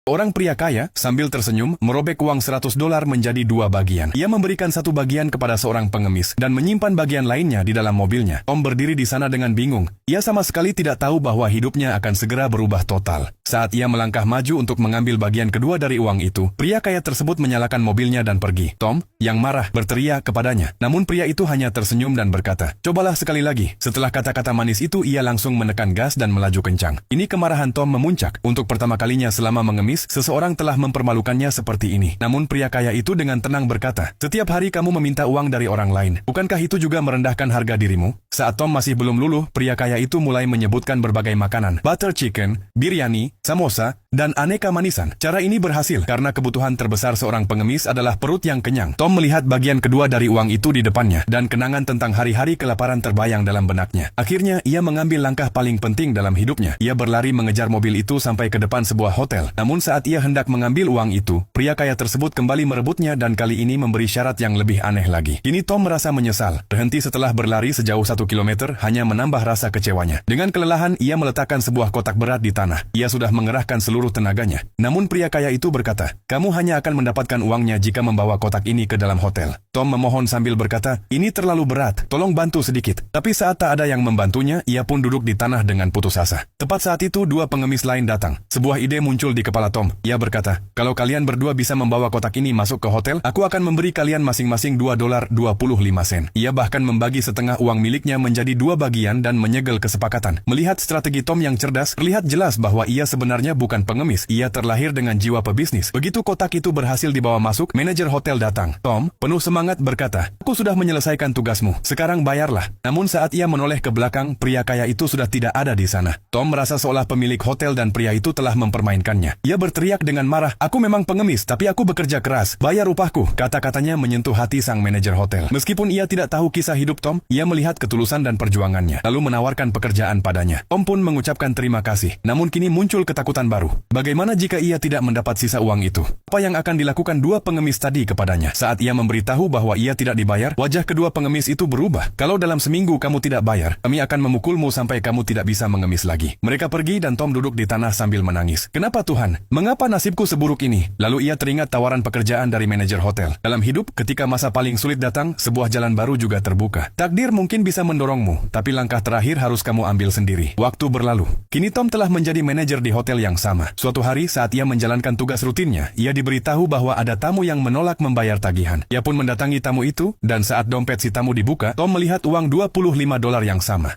Orang pria kaya, sambil tersenyum, merobek uang $100 menjadi dua bagian. Ia memberikan satu bagian kepada seorang pengemis, dan menyimpan bagian lainnya di dalam mobilnya. Tom berdiri di sana dengan bingung. Ia sama sekali tidak tahu bahwa hidupnya akan segera berubah total. Saat ia melangkah maju untuk mengambil bagian kedua dari uang itu, pria kaya tersebut menyalakan mobilnya dan pergi. Tom, yang marah, berteriak kepadanya. Namun pria itu hanya tersenyum dan berkata, "Cobalah sekali lagi." Setelah kata-kata manis itu, ia langsung menekan gas dan melaju kencang. Ini kemarahan Tom memuncak. Untuk pertama kalinya selama mengemis, seseorang telah mempermalukannya seperti ini. Namun pria kaya itu dengan tenang berkata, "Setiap hari kamu meminta uang dari orang lain. Bukankah itu juga merendahkan harga dirimu?" Saat Tom masih belum luluh, pria kaya itu mulai menyebutkan berbagai makanan. Butter chicken, biryani, samosa, dan aneka manisan. Cara ini berhasil karena kebutuhan terbesar seorang pengemis adalah perut yang kenyang. Tom melihat bagian kedua dari uang itu di depannya, dan kenangan tentang hari-hari kelaparan terbayang dalam benaknya. Akhirnya, ia mengambil langkah paling penting dalam hidupnya. Ia berlari mengejar mobil itu sampai ke depan sebuah hotel. Namun saat ia hendak mengambil uang itu, pria kaya tersebut kembali merebutnya dan kali ini memberi syarat yang lebih aneh lagi. Kini Tom merasa menyesal. Berhenti setelah berlari sejauh 1 kilometer hanya menambah rasa kecewanya. Dengan kelelahan, ia meletakkan sebuah kotak berat di tanah. Ia sudah mengerahkan seluruh tenaganya. Namun pria kaya itu berkata, "Kamu hanya akan mendapatkan uangnya jika membawa kotak ini ke dalam hotel." Tom memohon sambil berkata, "Ini terlalu berat, tolong bantu sedikit." Tapi saat tak ada yang membantunya, ia pun duduk di tanah dengan putus asa. Tepat saat itu, dua pengemis lain datang. Sebuah ide muncul di kepala Tom. Ia berkata, "Kalau kalian berdua bisa membawa kotak ini masuk ke hotel, aku akan memberi kalian masing-masing $2.25. Ia bahkan membagi setengah uang miliknya menjadi dua bagian dan menyegel kesepakatan. Melihat strategi Tom yang cerdas, terlihat jelas bahwa ia sebenarnya bukan pengemis. Ia terlahir dengan jiwa pebisnis. Begitu kotak itu berhasil dibawa masuk, manajer hotel datang. Tom, penuh semangat berkata, "Aku sudah menyelesaikan tugasmu. Sekarang bayarlah." Namun saat ia menoleh ke belakang, pria kaya itu sudah tidak ada di sana. Tom merasa seolah pemilik hotel dan pria itu telah mempermainkannya. Ia berteriak dengan marah, "Aku memang pengemis, tapi aku bekerja keras. Bayar upahku." Kata-katanya menyentuh hati sang manajer hotel. Meskipun ia tidak tahu kisah hidup Tom, ia melihat ketulusan dan perjuangannya, lalu menawarkan pekerjaan padanya. Tom pun mengucapkan terima kasih. Namun kini muncul ketakutan baru. Bagaimana jika ia tidak mendapat sisa uang itu? Apa yang akan dilakukan dua pengemis tadi kepadanya? Saat ia memberitahu bahwa ia tidak dibayar, wajah kedua pengemis itu berubah. "Kalau dalam seminggu kamu tidak bayar, kami akan memukulmu sampai kamu tidak bisa mengemis lagi." Mereka pergi dan Tom duduk di tanah sambil menangis. "Kenapa Tuhan? Mengapa nasibku seburuk ini?" Lalu ia teringat tawaran pekerjaan dari manajer hotel. Dalam hidup, ketika masa paling sulit datang, sebuah jalan baru juga terbuka. Takdir mungkin bisa mendorongmu, tapi langkah terakhir harus kamu ambil sendiri. Waktu berlalu. Kini Tom telah menjadi manajer di hotel yang sama. Suatu hari saat ia menjalankan tugas rutinnya, ia diberitahu bahwa ada tamu yang menolak membayar tagihan. Ia pun mendatangi tamu itu, dan saat dompet si tamu dibuka, Tom melihat uang $25 yang sama.